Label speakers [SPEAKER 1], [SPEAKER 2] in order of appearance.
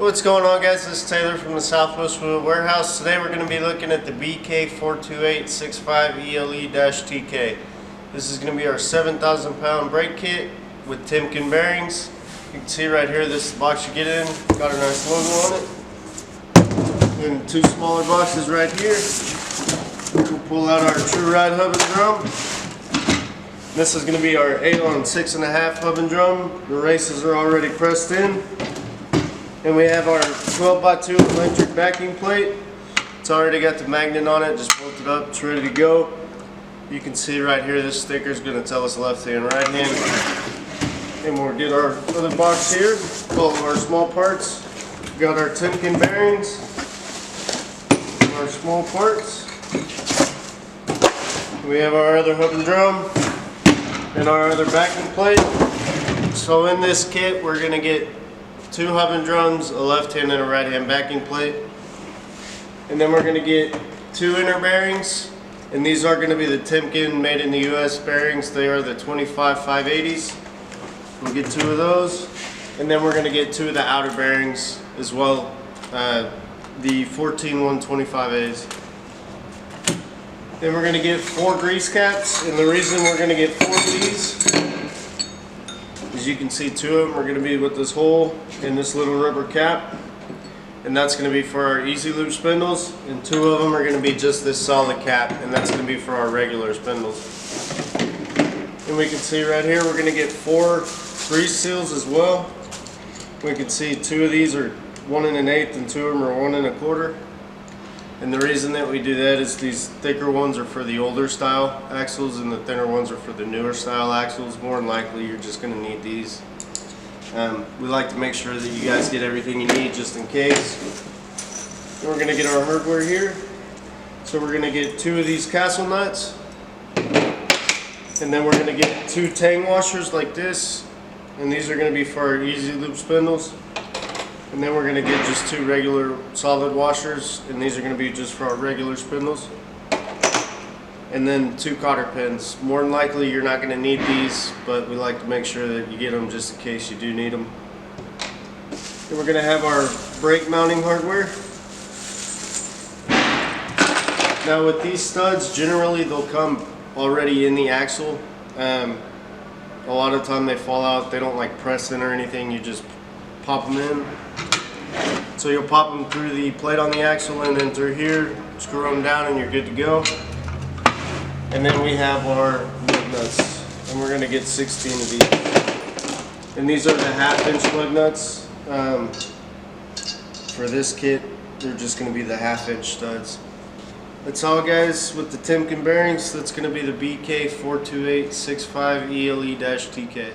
[SPEAKER 1] What's going on, guys? This is Taylor from the Southwest Wheel Warehouse. Today we're going to be looking at the BK42865ELE-TK. This is going to be our 7,000 pound brake kit with Timken bearings. You can see right here, this is the box you get in. Got a nice logo on it. And two smaller boxes right here. We'll pull out our true ride hub and drum. This is going to be our 8-on 6.5 hub and drum. The races are already pressed in. And we have our 12x2 electric backing plate. It's already got the magnet on it, just bolted up, it's ready to go. You can see right here, this sticker is going to tell us left hand, right hand. And we'll get our other box here, all of our small parts. We've got our Timken bearings, our small parts. We have our other hub and drum, and our other backing plate. So in this kit, we're going to get two hub and drums, a left hand and a right hand backing plate. And then we're going to get two inner bearings, and these are going to be the Timken made in the US bearings. They are the 25580s. We'll get two of those. And then we're going to get two of the outer bearings as well, the 14125As. Then we're going to get 4 grease caps, and the reason we're going to get 4 of these, as you can see, 2 of them are going to be with this hole in this little rubber cap, and that's going to be for our easy lube spindles, and 2 of them are going to be just this solid cap, and that's going to be for our regular spindles. And we can see right here we're going to get 4 grease seals as well. We can see 2 of these are 1 1/8 and 2 of them are 1 1/4. And the reason that we do that is these thicker ones are for the older style axles and the thinner ones are for the newer style axles. More than likely you're just going to need these. We like to make sure that you guys get everything you need just in case. And we're going to get our hardware here. So we're going to get 2 of these castle nuts. And then we're going to get 2 tang washers like this. And these are going to be for our easy lube spindles. And then we're going to get just 2 regular solid washers, and these are going to be just for our regular spindles. And then 2 cotter pins. More than likely you're not going to need these, but we like to make sure that you get them just in case you do need them. Then we're going to have our brake mounting hardware. Now with these studs, generally they'll come already in the axle. A lot of the time they fall out, they don't like press in or anything, you just pop them in. So you'll pop them through the plate on the axle and then through here, screw them down, and you're good to go. And then we have our lug nuts, and we're going to get 16 of these. And these are the 1/2 inch lug nuts. For this kit, they're just going to be the 1/2 inch studs. That's all, guys, with the Timken bearings. That's going to be the BK42865ELE-TK.